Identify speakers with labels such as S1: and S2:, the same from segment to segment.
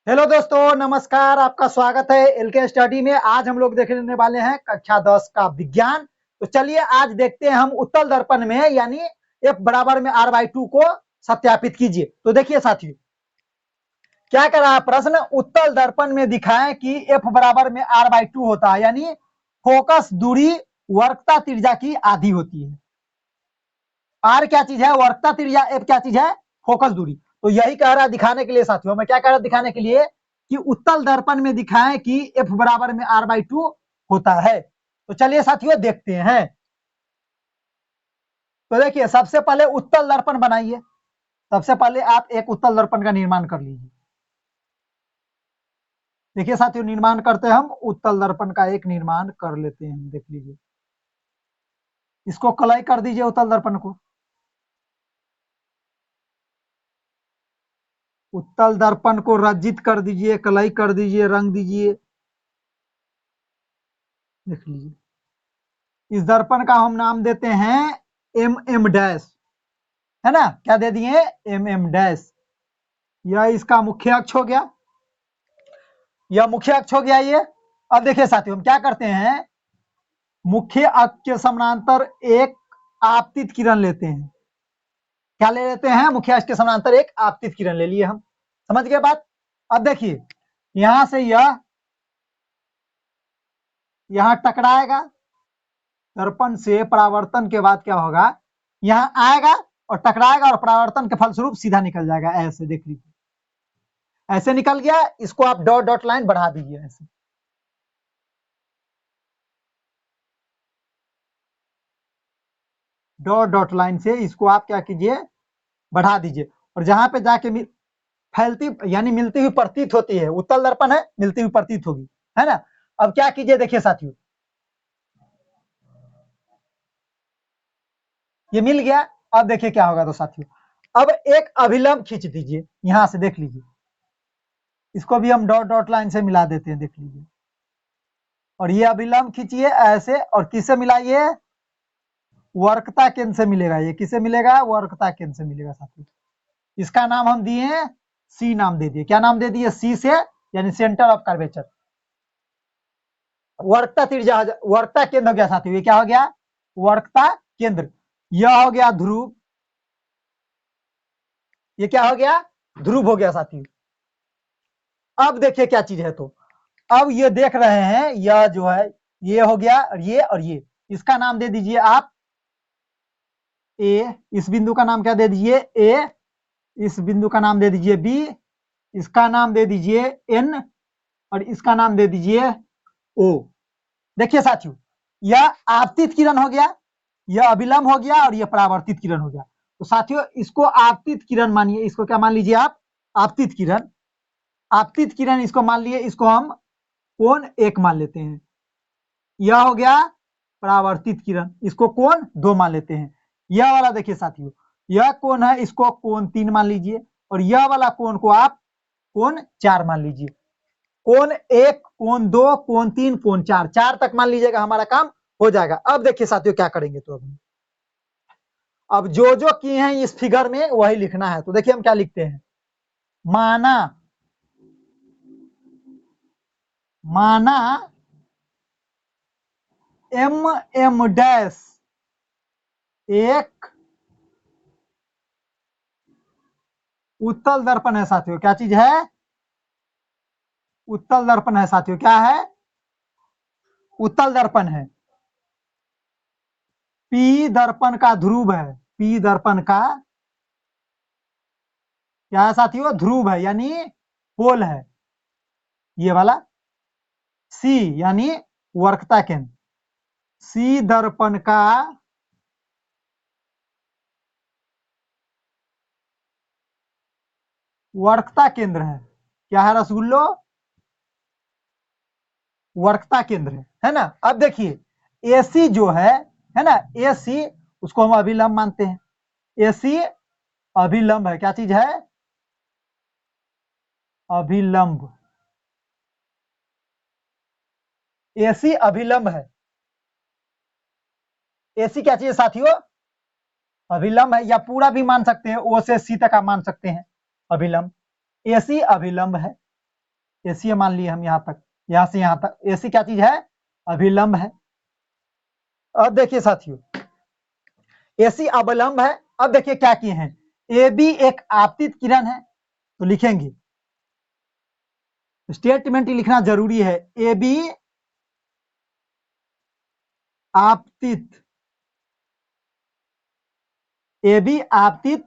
S1: Hello दोस्तों, नमस्कार। आपका स्वागत है एलके स्टडी में। आज हम लोग देखने वाले हैं कक्षा 10 का विज्ञान। तो चलिए आज देखते हैं हम उत्तल दर्पण में यानी F बराबर में r/2 को सत्यापित कीजिए। तो देखिए साथियों, क्या कर रहा है प्रश्न, उत्तल दर्पण में दिखाएं कि F बराबर में r/2 होता है, यानी फोकस दूरी वर्कता त्रिज्या की आधी होती है। r क्या चीज है? वर्कता त्रिज्या। F क्या चीज है? फोकस दूरी। तो यही कह रहा है दिखाने के लिए साथियों, मैं क्या कह रहा है दिखाने के लिए कि उत्तल दर्पण में दिखाएं कि F बराबर में r/2 होता है। तो चलिए साथियों देखते हैं। तो देखिए सबसे पहले उत्तल दर्पण बनाइए। सबसे पहले आप एक उत्तल दर्पण का निर्माण कर लीजिए। देखिए साथियों, निर्माण करते हैं हम उत्तल दर्पण का एक निर्माण कर लेते हैं। देख लीजिए, इसको कलाई कर दीजिए उत्तल दर्पण को। उत्तल दर्पण को रंजित कर दीजिए, कलाई कर दीजिए, रंग दीजिए। देख लीजिए, इस दर्पण का हम नाम देते हैं MM डैश, है ना। क्या दे दिए? MM dash. यह इसका मुख्य अक्ष हो गया, यह मुख्य अक्ष हो गया ये। अब देखिए साथियों, हम क्या करते हैं, मुख्य अक्ष के समानांतर एक आपतित किरण लेते हैं। क्या ले लेते हैं? मुख्य अक्ष के समानांतर एक आपतित किरण ले लिए हम। समझ गए बात? अब देखिए, यहां से यह यहां टकराएगा, दर्पण से परावर्तन के बाद क्या होगा, यहां आएगा और टकराएगा और परावर्तन के फलस्वरूप सीधा निकल जाएगा। ऐसे देख लीजिए, ऐसे निकल गया। इसको आप डॉट डॉट लाइन बढ़ा दीजिए ऐसे। डॉट डॉट लाइन से इसको आप क्या कीजिए, बढ़ा दीजिए। और जहां पे जाके फैलती यानी मिलती हुई प्रतीत होती है, उत्तल दर्पण है, मिलती हुई प्रतीत होगी, है ना। अब क्या कीजिए, देखिए साथियों, ये मिल गया। अब देखिए क्या होगा तो साथियों, अब एक अभिलंब खींच दीजिए यहां से। देख लीजिए, इसको भी हम डॉट डॉट लाइन से मिला देते हैं। देख लीजिए, और ये अभिलंब खींचिए ऐसे, और किससे मिलाइए? वर्कता केंद्र से मिलेगा। ये किससे मिलेगा? वर्कता केंद्र से मिलेगा साथियों। इसका नाम हम दिए सी, नाम दे दिए। क्या नाम दे दिए? सी से, यानी सेंटर ऑफ कर्वेचर। वर्कता त्रिज्या, वर्कता केंद्र हो गया साथियों। ये क्या हो गया? वर्कता केंद्र। यह हो गया ध्रुव। ये क्या हो गया? ध्रुव हो गया साथियों। अब देखिए क्या चीज है, तो अब ये देख रहे हैं, यह जो है ये हो गया, और ये इसका नाम दे दीजिए आप ए। इस बिंदु का नाम क्या दे दीजिए? ए। इस बिंदु का नाम दे दीजिए बी। इसका नाम दे दीजिए एन, और इसका नाम दे दीजिए ओ। देखिए साथियों, यह आपतित किरण हो गया, यह अभिलंब हो गया, और यह परावर्तित किरण हो गया। तो साथियों, इसको आपतित किरण मानिए। इसको क्या मान लीजिए आप? आपतित किरण। आपतित किरण इसको मान लिए, इसको हम कोण 1 मान लेते हैं। यह हो गया परावर्तित किरण, इसको कोण 2 मान लेते हैं। यह वाला देखिए साथियों, यह कोण है, इसको कोण 3 मान लीजिए, और यह वाला कोण को आप कोण 4 मान लीजिए। कोण 1, कोण 2, कोण 3, कोण 4, 4 तक मान लीजिएगा, हमारा काम हो जाएगा। अब देखिए साथियों क्या करेंगे, तो अब जो जो किए हैं इस फिगर में वही लिखना है। तो देखिए हम क्या लिखते हैं, माना माना MM डैश एक उत्तल दर्पण है साथियों। क्या चीज है? उत्तल दर्पण है साथियों। क्या है? उत्तल दर्पण है। पी दर्पण का ध्रुव है। पी दर्पण का क्या है साथियों? ध्रुव है, यानी पोल है ये वाला। सी यानी वर्कता केंद्र। सी दर्पण का वर्कता केंद्र है। क्या है रसगुल्लो? वर्कता केंद्र है ना। अब देखिए एसी जो है ना, एसी उसको हम अभिलंब मानते हैं। एसी अभिलंब है। क्या चीज है? अभिलंब। एसी अभिलंब है। एसी क्या चीज है साथियों? अभिलंब है, या पूरा भी मान सकते हैं, ओ से सी तक आप मान सकते हैं अभिलंब। एसी अभिलंब है। AC मान लिए हम यहाँ तक, यहाँ से यहाँ तक। AC क्या चीज है? अभिलंब है। अब देखिए साथियों, AC अवलंब है। अब देखिए क्या किए हैं, AB एक आपतित किरण है, तो लिखेंगे, स्टेटमेंट लिखना जरूरी है। AB आपतित, AB आपतित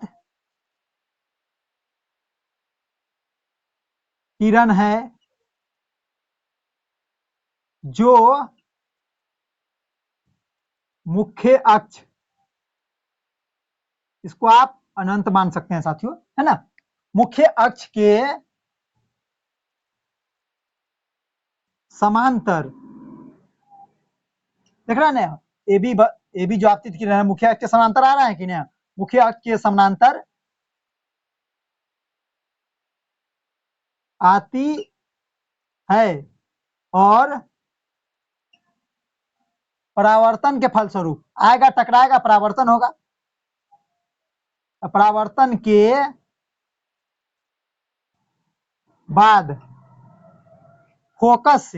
S1: किरण है जो मुख्य अक्ष, इसको आप अनंत मान सकते हैं साथियों, है ना, मुख्य अक्ष के समांतर, देख रहे हैं ना, AB जो आपतित किरण है मुख्य अक्ष के समांतर आ रहा है कि नहीं, मुख्य अक्ष के समांतर आती है और परावर्तन के फलस्वरूप आएगा, टकराएगा, परावर्तन होगा। परावर्तन के बाद फोकस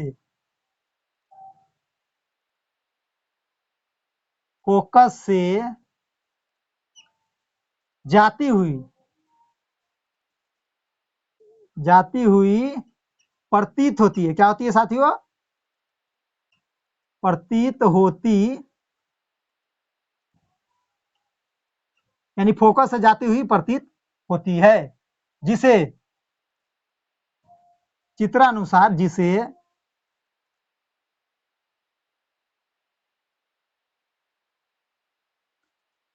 S1: से जाती हुई प्रतीत होती है। क्या होती है साथियों? प्रतीत होती, यानी फोकस से जाती हुई प्रतीत होती है, जिसे चित्रानुसार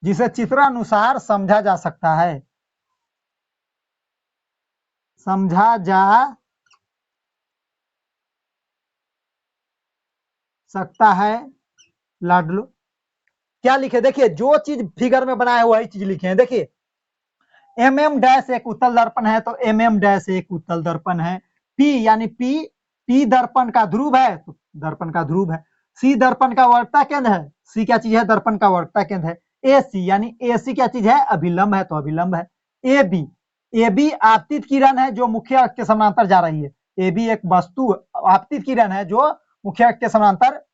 S1: जिसे चित्रानुसार समझा जा सकता है, समझा जा सकता है। लाडलो क्या लिखे, देखिए जो चीज फिगर में बनाया हुआ वही चीज लिखे हैं। देखिए MM- एक उत्तल दर्पण है, तो MM- एक उत्तल दर्पण है। P यानी P दर्पण का ध्रुव है, तो दर्पण का ध्रुव है। C दर्पण का वर्तता केंद्र है, C क्या चीज है? दर्पण का वर्तता केंद्र है। AC यानी AC क्या चीज है? अभिलंब है, तो अभिलंब है। AB आपतित किरण है जो मुख्य अक्ष के समांतर जा रही है। AB एक वस्तु आपतित किरण है जो मुख्य अक्ष के समांतर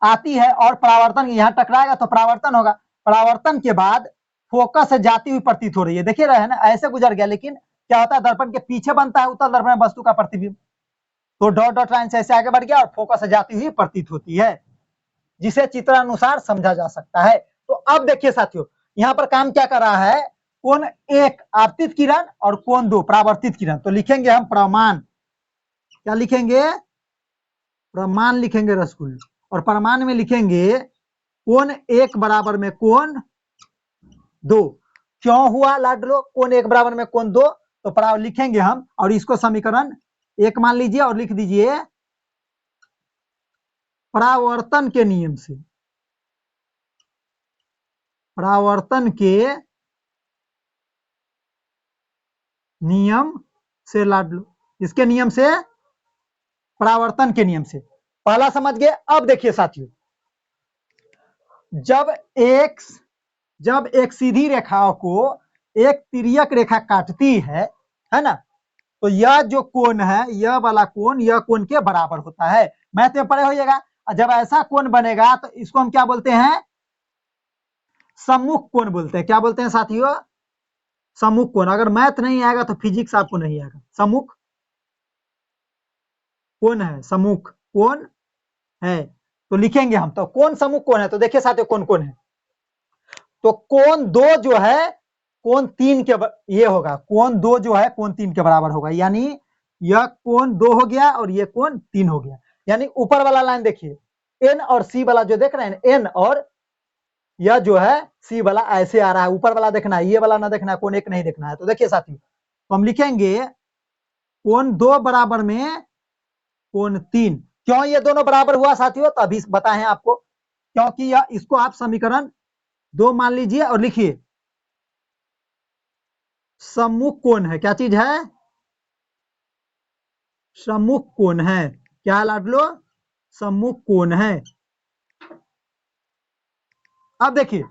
S1: आती है और परावर्तन यहाँ टकराएगा तो परावर्तन होगा। परावर्तन के बाद फोकस से जाती हुई प्रतीत हो रही है, देखिए रहे हैं ना, ऐसे गुजर गया, लेकिन क्या होता है, दर्पण के पीछे बनता है उत्तल दर्पण वस्तु का प्रतिबिंब, तो डॉट डॉट लाइन से ऐसे आगे बढ़ गया और फोकस से जाती हुई प्रतीत होती है, जिसे चित्रानुसार समझा जा सकता है। तो अब देखिए साथियों, यहाँ पर काम क्या कर रहा है, कोण एक आपतित किरण और कोण दो परावर्तित किरण, तो लिखेंगे हम प्रमाण, क्या लिखेंगे? प्रमाण लिखेंगे रसगुल्ले, और प्रमाण में लिखेंगे कोण एक बराबर में कोण दो। क्यों हुआ लाडलो कोण एक बराबर में कोण दो? तो परावर्तन लिखेंगे हम, और इसको समीकरण एक मान लीजिए और लिख दीजिए परावर्तन के नियम से, परावर्तन के नियम से लाडलो, इसके नियम से, परावर्तन के नियम से, पहला समझ गए। अब देखिए साथियों, जब एक सीधी रेखा को एक तिर्यक रेखा काटती है ना, तो यह जो कोण है, यह वाला कोण, यह कोण के बराबर होता है। मैथ में पढ़े होइएगा, जब ऐसा कोण बनेगा तो इसको हम क्या बोलते हैं? सम्मुख कोण बोलते हैं। क्या बोलते हैं साथियों? सम्मुख कोण। अगर मैथ नहीं आएगा तो फिजिक्स आपको नहीं आएगा। सम्मुख कोण है, सम्मुख कोण है, तो लिखेंगे हम, तो कौन सम्मुख कोण है? तो देखिए साथियों कौन कौन है, तो कोण दो जो है कोण तीन के ये होगा, कोण दो जो है कोण तीन के बराबर होगा, यानी यह कोण दो हो गया और ये कोण तीन हो गया। यानी ऊपर वाला लाइन देखिए, एन और सी वाला जो देख रहे हैं, एन और यह जो है सी वाला ऐसे आ रहा है, ऊपर वाला देखना है, ये वाला ना देखना है, कोण एक नहीं देखना है। तो देखिए साथियों, तो हम लिखेंगे कोण दो बराबर में कोण तीन। क्यों ये दोनों बराबर हुआ साथियों? तो अभी बताएं आपको, क्योंकि यह, इसको आप समीकरण दो मान लीजिए और लिखिए सम्मुख कोण है। क्या चीज है? सम्मुख कोण है। क्या है लाडलो? सम्मुख कोण है। अब देखिए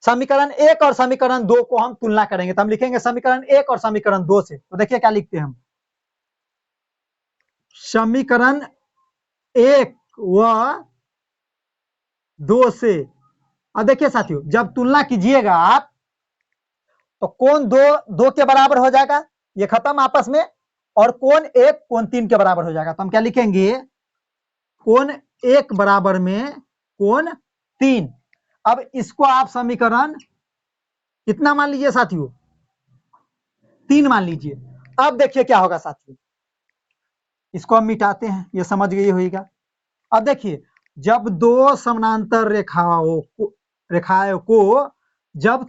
S1: समीकरण एक और समीकरण दो को हम तुलना करेंगे, तो हम लिखेंगे समीकरण एक और समीकरण दो से, तो देखिए क्या लिखते हैं हम, समीकरण 1 व 2 से, अब देखिए साथियों, जब तुलना कीजिएगा आप तो कोण 2 के बराबर हो जाएगा, ये खत्म आपस में, और कोण 1 कोण 3 के बराबर हो जाएगा। तो हम क्या लिखेंगे, कोण 1 बराबर में कोण 3। अब इसको आप समीकरण कितना मान लीजिए साथियों, 3 मान लीजिए। अब देखिए क्या होगा साथियों, इसको हम मिटाते हैं, ये समझ गई होगा। अब देखिए, जब दो समानांतर रेखाओं को जब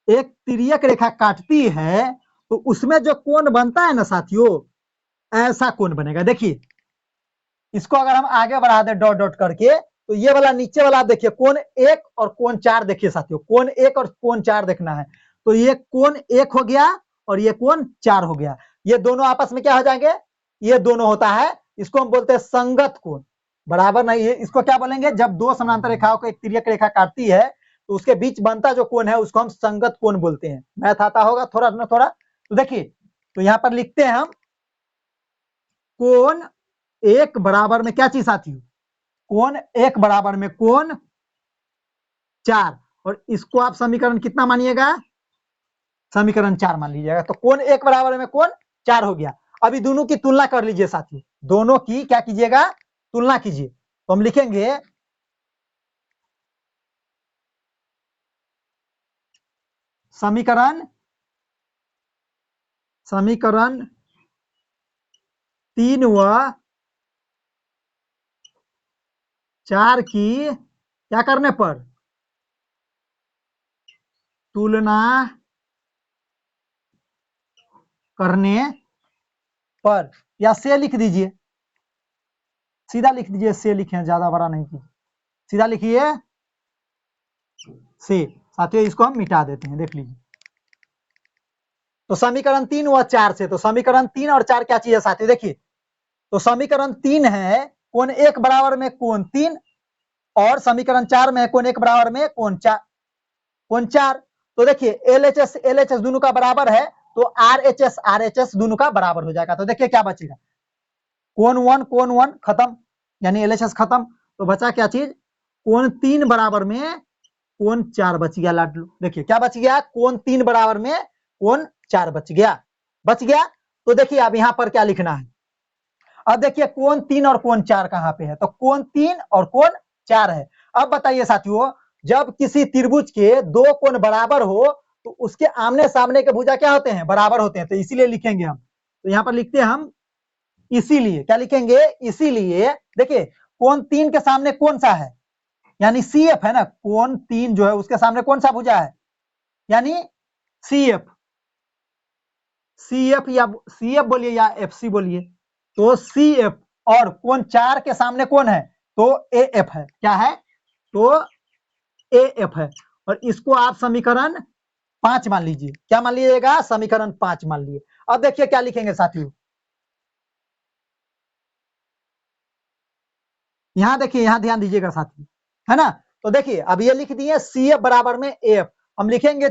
S1: एक तिर्यक रेखा काटती है तो उसमें जो कोण बनता है ना साथियों, ऐसा कोण बनेगा। देखिए इसको अगर हम आगे बढ़ा दें डॉट डॉट करके, तो ये वाला नीचे वाला आप देखिए, कोण 1 और कोण 4 देखिए साथियों, कोण 1 और कोण 4 देखना है। तो ये कोण 1 हो गया और ये कोण 4 हो गया, ये दोनों आपस में क्या हो जाएंगे, ये दोनों होता है, इसको हम बोलते हैं संगत कोण। बराबर नहीं है, इसको क्या बोलेंगे, जब दो समानांतर रेखाओं को एक तिर्यक रेखा काटती है तो उसके बीच बनता जो कोण है उसको हम संगत कोण बोलते हैं। मैथ आता होगा थोड़ा ना थोड़ा। तो देखिए, तो यहाँ पर लिखते हैं हम कोण 1 बराबर में क्या चीज साथियों, कोण 1 बराबर में कोण 4, और इसको आप समीकरण कितना मानिएगा, समीकरण 4 मान लीजिएगा। तो कोण 1 बराबर में कोण 4 हो गया। अभी दोनों की तुलना कर लीजिए साथियों, दोनों की क्या कीजिएगा, तुलना कीजिए। तो हम लिखेंगे समीकरण 3 व 4 की क्या करने पर, तुलना करने पर, या से लिख दीजिए, सीधा लिख दीजिए, से लिखे, ज्यादा बड़ा नहीं कीजिए, सीधा लिखिए से। साथियों इसको हम मिटा देते हैं, देख लीजिए। तो समीकरण 3 व 4 से, तो समीकरण 3 और 4 क्या चीज है साथियों, देखिए। तो समीकरण 3 है कोण 1 बराबर में कोण 3, और समीकरण 4 में कोण 1 बराबर में कोण 4। तो देखिए LHS दोनों का बराबर है, तो RHS दोनों का बराबर हो जाएगा। तो देखिए क्या बचेगा, कोण 1 खत्म, यानी LHS खत्म, तो बचा क्या चीज, कोण 3 बराबर में कोण 4 बच गया। लाडलू देखिए क्या बच गया, कोण 3 बराबर में कोण 4 बच गया। तो देखिए अब यहां पर क्या लिखना है, अब देखिए कोण 3 और कोण 4 कहां पे है, तो कोण 3 और कोण 4 है। अब बताइए साथियों, जब किसी त्रिभुज के दो कोण बराबर हो तो उसके आमने सामने के भुजा क्या होते हैं, बराबर होते हैं। तो इसीलिए लिखेंगे हम, तो यहां पर लिखते हैं हम इसीलिए, क्या लिखेंगे, इसीलिए। देखिए कोण 3 के सामने कौन सा है, यानी CF है ना, कोण 3 जो है उसके सामने कौन सा भुजा है, यानी CF। या CF बोलिए या FC बोलिए, तो CF, और कोण 4 के सामने कौन है, तो AF है। क्या है, तो AF है। और इसको आप समीकरण 5 मान लीजिए। क्या मान लीजिएगा, समीकरण 5 मान लीजिए। अब देखिए क्या लिखेंगे साथियों, यहां देखिए, यहां ध्यान दीजिएगा साथियों, है ना। तो देखिए अब ये लिख दिए CF बराबर में AF, हम लिखेंगे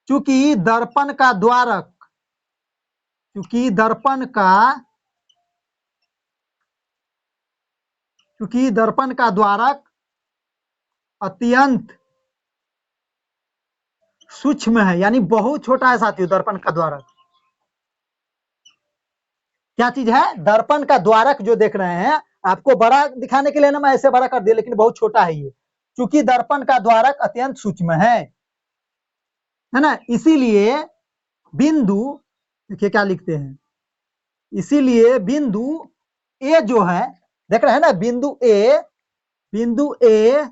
S1: चूंकि दर्पण का द्वारक, चूंकि दर्पण का द्वारक अत्यंत सूक्ष्म है, यानी बहुत छोटा है साथियों दर्पण का द्वारक। क्या चीज है, दर्पण का द्वारक जो देख रहे हैं, आपको बड़ा दिखाने के लिए ना मैं ऐसे बड़ा कर दिया, लेकिन बहुत छोटा है ये, क्योंकि दर्पण का द्वारक अत्यंत सूक्ष्म है ना। इसीलिए बिंदु, देखिए क्या लिखते हैं, इसीलिए बिंदु ए जो है, देख रहे हैं ना, बिंदु ए बिंदु ए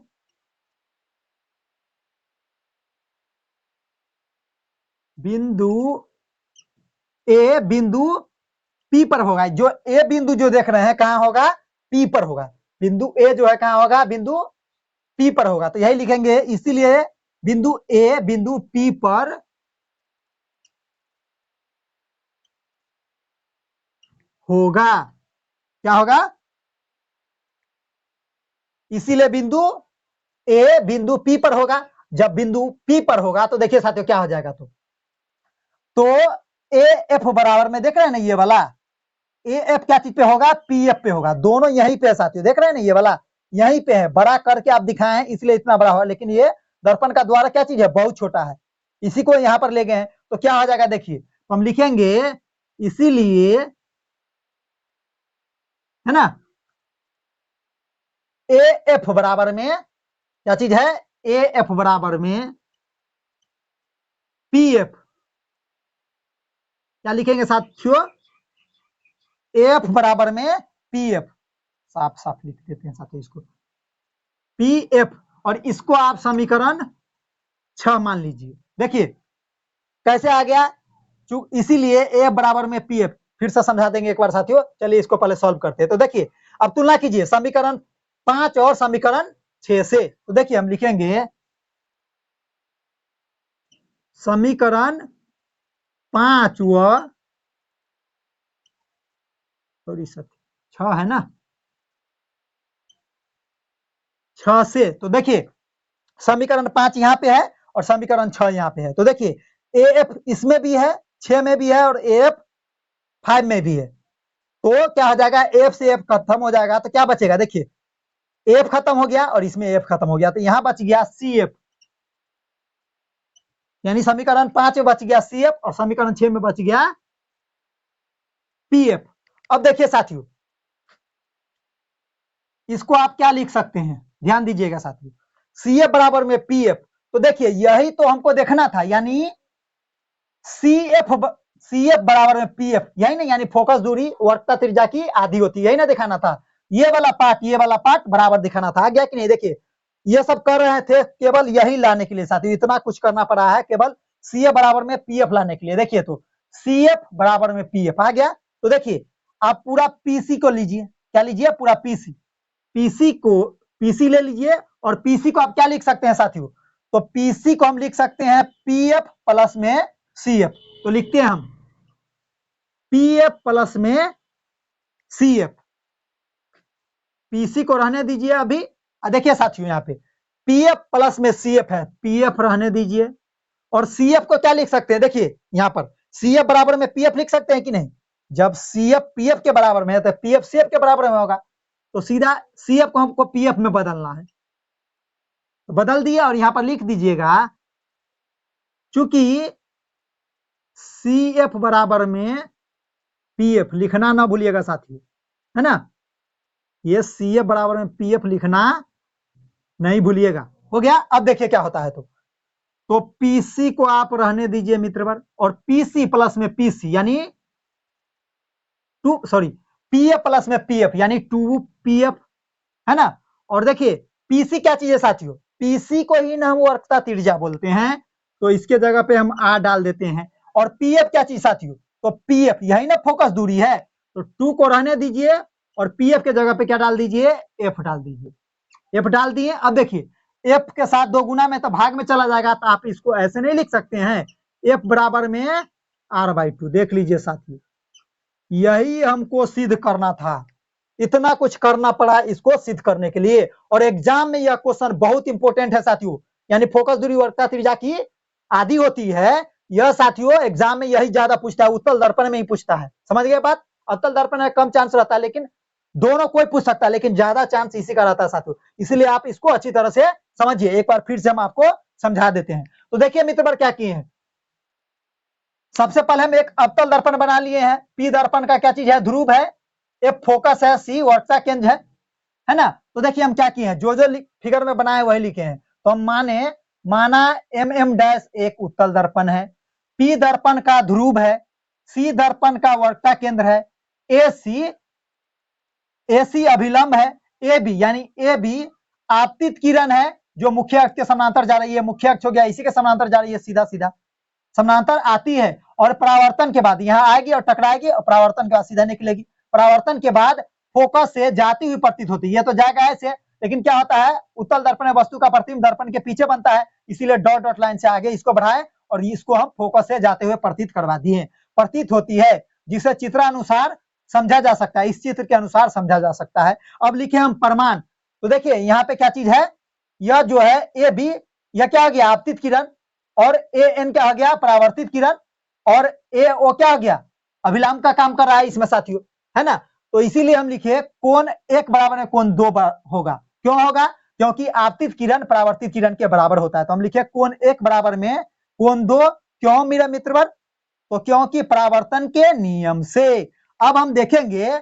S1: बिंदु पी पर होगा। जो ए बिंदु जो देख रहे हैं कहां होगा, पी पर होगा। बिंदु ए जो है कहां होगा, बिंदु पी पर होगा। तो यही लिखेंगे, इसीलिए बिंदु ए बिंदु पी पर होगा। क्या होगा, इसीलिए बिंदु ए बिंदु पी पर होगा। जब बिंदु पी पर होगा तो देखिए साथियों क्या हो जाएगा, तो ए एफ बराबर में देख रहे हैं ना ये वाला, ए एफ क्या चीज पे होगा, पी एफ पे होगा। दोनों यहीं पे है साथियों, देख रहे हैं ना ये वाला यहीं पे है, बड़ा करके आप दिखाए हैं इसलिए इतना बड़ा हुआ, लेकिन ये दर्पण का द्वार क्या चीज है, बहुत छोटा है। इसी को यहाँ पर ले गए हैं तो क्या हो जाएगा, देखिए तो हम लिखेंगे इसीलिए, है ना, ए एफ बराबर में क्या चीज है, ए एफ बराबर में पी एफ, क्या लिखेंगे साथियों, एफ बराबर में पी एफ, साफ साफ लिख देते हैं साथियों इसको, पी एफ, और इसको आप समीकरण 6 मान लीजिए। देखिए कैसे आ गया, इसीलिए ए बराबर में पी एफ, फिर से समझा देंगे एक बार साथियों, चलिए इसको पहले सॉल्व करते हैं। तो देखिए अब तुलना कीजिए समीकरण 5 और समीकरण 6 से। तो देखिए हम लिखेंगे समीकरण 5 व सॉरी 6 है ना, 6 से। तो देखिए समीकरण 5 यहाँ पे है और समीकरण 6 यहाँ पे है। तो देखिए ए एफ इसमें भी है, 6 में भी है, और ए एफ 5 में भी है। तो क्या हो जाएगा, एफ से एफ खत्म हो जाएगा, तो क्या बचेगा, देखिए एफ खत्म हो गया और इसमें एफ खत्म हो गया, तो यहां बच गया सी एफ, यानी समीकरण 5 में बच गया सी एफ और समीकरण 6 में बच गया पी एफ। अब देखिए साथियों इसको आप क्या लिख सकते हैं, ध्यान दीजिएगा साथियों, सी एफ बराबर में पी एफ। तो देखिए यही तो हमको देखना था, यानी सी एफ बराबर में पी एफ, यही ना, यानी फोकस दूरी वक्रता त्रिज्या की आधी होती है, यही ना दिखाना था। ये वाला पार्ट बराबर दिखाना था, आ गया कि नहीं। देखिए ये सब कर रहे थे केवल यही लाने के लिए साथियों, इतना कुछ करना पड़ा है केवल सी एफ बराबर में पी एफ लाने के लिए। देखिए तो सी एफ बराबर में पी एफ आ गया। तो देखिए आप पूरा पीसी को लीजिए, क्या लीजिए, पूरा पीसी, पीसी ले लीजिए, और पीसी को आप क्या लिख सकते हैं साथियों, तो पीसी को हम लिख सकते हैं पी एफ प्लस में सी एफ। तो लिखते हैं हम पी एफ प्लस में सी एफ, पीसी को रहने दीजिए अभी। देखिए साथियों यहाँ पे पी एफ प्लस में सी एफ है, पी एफ रहने दीजिए, और सी एफ को क्या लिख सकते हैं, देखिए यहाँ पर सी एफ बराबर में पी एफ लिख सकते हैं कि नहीं। जब सी एफ पी एफ के बराबर में है तो पी एफ सी एफ के बराबर में होगा, तो सीधा सी एफ को हमको पी एफ में बदलना है, तो बदल दिया और यहाँ पर लिख दीजिएगा, चूंकि सी एफ बराबर में पी एफ लिखना ना भूलिएगा साथियों, है ना, ये सी एफ बराबर में पी एफ लिखना नहीं भूलिएगा। हो गया। अब देखिए क्या होता है, तो पीसी को आप रहने दीजिए मित्रवर, और पीसी प्लस में पीसी यानी पी एफ प्लस में पी एफ यानी 2 पी एफ, है ना। और देखिए पीसी क्या चीज है साथियों, पीसी को ही ना हम वक्रता त्रिज्या बोलते हैं, तो इसके जगह पे हम आर डाल देते हैं। और पीएफ क्या चीज साथियों, तो पीएफ यही ना फोकस दूरी है, तो 2 को रहने दीजिए और पीएफ के जगह पे क्या डाल दीजिए, एफ डाल दीजिए, एफ डाल दिए। अब देखिए एफ के साथ 2 गुना में तो भाग में चला जाएगा, तो आप इसको ऐसे नहीं लिख सकते हैं, एफ बराबर में r/2। देख लीजिए साथियों यही हमको सिद्ध करना था, इतना कुछ करना पड़ा इसको सिद्ध करने के लिए। और एग्जाम में यह क्वेश्चन बहुत इंपॉर्टेंट है साथियों, यानी फोकस दूरी वक्रता त्रिज्या की आधी होती है, यह साथियों एग्जाम में यही ज्यादा पूछता है, उत्तल दर्पण में ही पूछता है। समझ गए बात, अवतल दर्पण में कम चांस रहता है, लेकिन दोनों कोई पूछ सकता है, लेकिन ज्यादा चांस इसी का रहता है साथियों, इसलिए आप इसको अच्छी तरह से समझिए। एक बार फिर से हम आपको समझा देते हैं। तो देखिए मित्र क्या किए हैं, सबसे पहले हम एक अवतल दर्पण बना लिए हैं, पी दर्पण का क्या चीज है, ध्रुव है, एफ फोकस है, सी वक्रता केंद्र है ना। तो देखिए हम क्या किए हैं, जो फिगर में बनाए वही लिखे हैं। तो हम माना एम डैश एक उत्तल दर्पण है, पी दर्पण का ध्रुव है, सी दर्पण का वक्रता केंद्र है, एसी अभिलंब है, ए बी यानी ए बी आपतित किरण है जो मुख्य अक्ष के समानांतर जा रही है, मुख्य अक्ष हो गया इसी के समानांतर जा रही है, सीधा सीधा समानांतर आती है, और परावर्तन के बाद यहाँ आएगी और टकराएगी, और परावर्तन के बाद सीधा निकलेगी, परावर्तन के बाद फोकस से जाती हुई प्रतीत होती है। तो जाएगा ऐसे, लेकिन क्या होता है, उत्तल दर्पण में वस्तु का प्रतिबिंब दर्पण के पीछे बनता है, इसीलिए डॉट डॉट लाइन से आगे इसको बढ़ाए और इसको हम फोकस से जाते हुए प्रतीत करवा दिए, प्रतीत होती है, जिसे चित्रानुसार समझा जा सकता है, इस चित्र के अनुसार समझा जा सकता है। अब लिखे हम परमान। तो देखिए यहाँ पे क्या चीज है, यह जो है ए बी, यह क्या हो गया आपतित किरण, और ए एन क्या हो गया परावर्तित किरण, और ए वो क्या हो गया, अभिलाम का काम कर रहा है इसमें साथियों, है ना। तो इसीलिए हम लिखे कोण 1 बराबर में कोण 2 होगा। क्यों होगा, क्योंकि आपतित किरण परावर्तित किरण के बराबर होता है। तो हम लिखे कोण 1 बराबर में कोण 2। क्यों मेरा मित्रवर, तो क्योंकि परावर्तन के नियम से। अब हम देखेंगे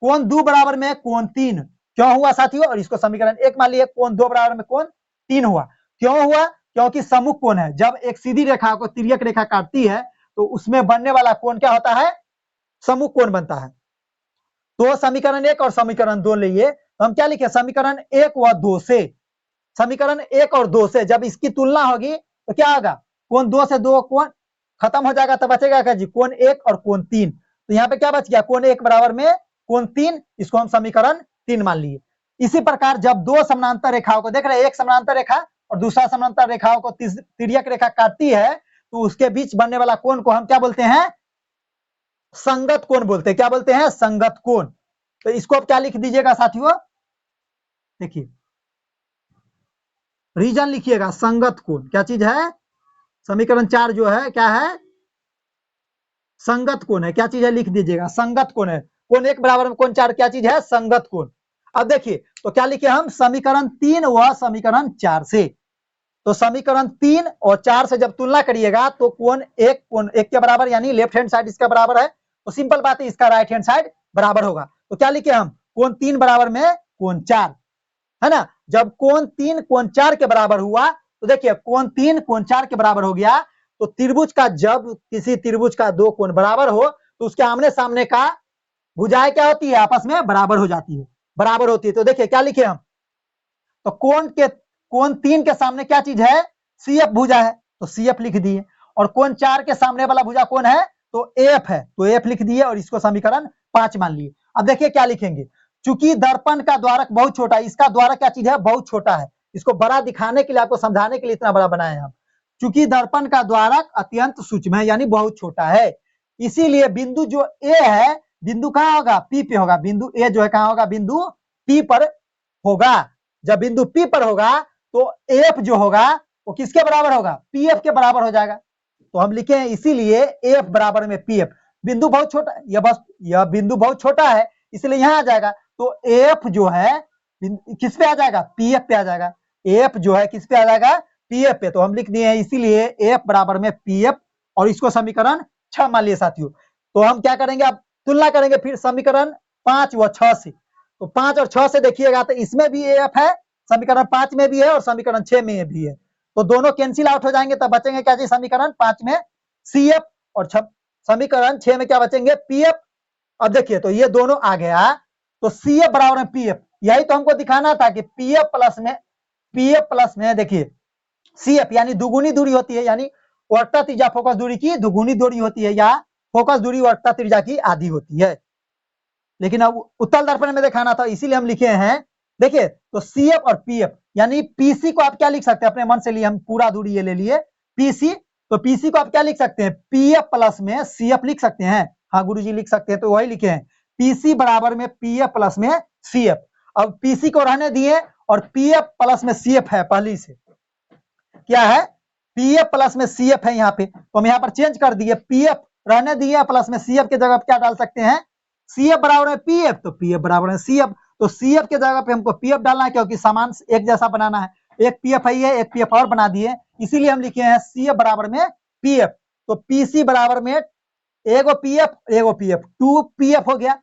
S1: कोण 2 बराबर में कोण 3 क्यों हुआ साथियों, और इसको समीकरण 1 मान लिए। कोण 2 बराबर में कोण 3 हुआ, क्यों हुआ, क्योंकि सम्मुख कोण है। जब एक सीधी रेखा को तिर्यक रेखा काटती है तो उसमें बनने वाला कोण क्या होता है, सम्मुख कोण बनता है। तो समीकरण 1 और समीकरण 2 लिए, तो हम क्या लिखे, समीकरण 1 व 2 से, समीकरण 1 और 2 से जब इसकी तुलना होगी तो क्या होगा, कोण 2 से 2 कोण खत्म हो जाएगा, तो बचेगा क्या जी, कोण 1 और कोण 3। तो यहाँ पे क्या बच गया, कोण 1 बराबर में कोण 3, इसको हम समीकरण 3 मान लिए। इसी प्रकार जब दो समानांतर रेखाओं को देख रहे हैं, एक समानांतर रेखा और दूसरा समानांतर रेखाओं को तिर्यक रेखा काटती है, तो उसके बीच बनने वाला कोण को हम क्या बोलते हैं, संगत कोण बोलते हैं। क्या बोलते हैं, संगत कोण। तो इसको आप क्या लिख दीजिएगा साथियों, देखिए रीजन लिखिएगा, संगत कोण क्या चीज है, समीकरण 4 जो है क्या है, संगत कोण है। क्या चीज है, लिख दीजिएगा, संगत कोण है। कोण 1 बराबर में कोण 4 क्या चीज है, संगत कोण। अब देखिए तो क्या लिखे हम, समीकरण 3 व समीकरण 4 से। तो समीकरण 3 और 4 से जब तुलना करिएगा तो कोण 1 के बराबर, यानी लेफ्ट हैंड साइड इसका बराबर है, तो सिंपल बात है इसका राइट हैंड साइड बराबर होगा। तो क्या लिखे हम, कोण 3 बराबर में कोण 4, है ना। जब कोण 3 कोण 4 के बराबर हुआ तो देखिए कोण 3 कोण 4 के बराबर हो गया, तो त्रिभुज का, जब किसी त्रिभुज का दो कोण बराबर हो तो उसके आमने सामने का भुजाएं क्या होती है, आपस में बराबर हो जाती है, बराबर होती है। तो देखिए क्या लिखे हम, तो कोण 3 के सामने क्या चीज है, CF भुजा है, तो CF लिख दिए। और कोण 4 के सामने वाला भुजा कौन है, तो AF है, तो AF लिख दिए और इसको समीकरण 5 मान लिए। अब देखिए क्या लिखेंगे, चूंकि दर्पण का द्वारक बहुत छोटा है, इसका द्वारक क्या चीज है, बहुत छोटा है। इसको बड़ा दिखाने के लिए, आपको समझाने के लिए इतना बड़ा बनाए हम। चूंकि दर्पण का द्वारक अत्यंत सूक्ष्म है, यानी बहुत छोटा है, इसीलिए बिंदु जो ए है, बिंदु कहां होगा, पी पे होगा। बिंदु ए जो है कहां होगा, बिंदु पी पर होगा। जब बिंदु पी पर होगा तो एफ जो होगा वो किसके बराबर होगा, पीएफ के बराबर हो जाएगा। तो हम लिखे हैं इसीलिए एफ बराबर में पीएफ। बिंदु बहुत छोटा, यह बिंदु बहुत छोटा है, इसलिए यहां आ जाएगा। तो एफ जो है किस पे आ जाएगा, पीएफ पे आ जाएगा। एफ जो है किस पे आ जाएगा, पीएफ पे। तो हम लिख दिए इसीलिए एफ बराबर में पीएफ, और इसको समीकरण 6 मान लिए साथियों। तो हम क्या करेंगे, अब तुलना करेंगे फिर समीकरण 5 व 6 से। तो 5 और 6 से देखिएगा तो इसमें भी एफ है, समीकरण 5 में भी है और समीकरण 6 में भी है। तो दोनों कैंसिल आउट हो जाएंगे, तब बचेंगे क्या जी, समीकरण 5 में सीएफ और समीकरण 6 में क्या बचेंगे, पीएफ। अब देखिए तो ये दोनों आ गया, तो सीएफ बराबर में पीएफ। यही तो हमको दिखाना था कि पीएफ प्लस में देखिए सीएफ यानी दुगुनी दूरी होती है, यानी वक्रता त्रिज्या फोकस दूरी की दुगुनी दूरी होती है, या फोकस दूरी वक्रता त्रिज्या की आधी होती है। लेकिन अब उत्तल दर्पण में दिखाना था, इसीलिए हम लिखे हैं, देखिए तो सीएफ और पीएफ, यानी पीसी को आप क्या लिख सकते हैं, अपने मन से लिए, हम पूरा दूरी ये ले लिए पीसी, तो पीसी को आप क्या लिख सकते हैं, पीएफ प्लस में सीएफ लिख सकते हैं। हाँ गुरुजी लिख सकते हैं, तो वही लिखे हैं, पीसी बराबर में पीएफ प्लस में सीएफ। अब पीसी को रहने दिए और पीएफ प्लस में सीएफ है, पहली से क्या है, पीएफ प्लस में सीएफ है यहाँ पे, तो हम यहाँ पर चेंज कर दिए, पीएफ रहने दिए प्लस में सीएफ के जगह क्या डाल सकते हैं, सीएफ बराबर में पीएफ, तो पीएफ बराबर में सीएफ। तो सीएफ के जगह पे हमको पीएफ डालना है, क्योंकि समान एक जैसा बनाना है। एक पीएफ है, एक पीएफ और बना दिए, इसीलिए हम लिखे हैं सीएफ बराबर में पीएफ। तो पीसी बराबर में एगो पीएफ 2 पीएफ हो गया।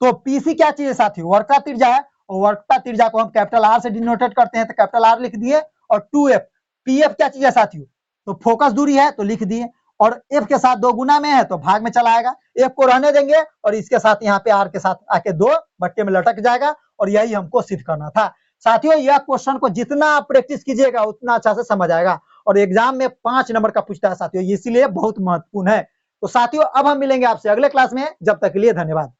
S1: तो पीसी क्या चीज है साथियों, वक्रता त्रिज्या है, और वक्रता त्रिज्या को हम कैपिटल आर से डिनोटेट करते हैं, तो कैपिटल आर लिख दिए, और 2एफ। पीएफ क्या चीज है साथियों, तो फोकस दूरी है, तो लिख दिए, और एफ के साथ 2 गुना में है तो भाग में चला आएगा, एफ को रहने देंगे और इसके साथ यहाँ पे आर के साथ आके 2 बट्टे में लटक जाएगा, और यही हमको सिद्ध करना था साथियों। यह क्वेश्चन को जितना आप प्रैक्टिस कीजिएगा उतना अच्छा से समझ आएगा, और एग्जाम में 5 नंबर का पूछता है साथियों, इसीलिए बहुत महत्वपूर्ण है। तो साथियों अब हम मिलेंगे आपसे अगले क्लास में, जब तक के लिए धन्यवाद।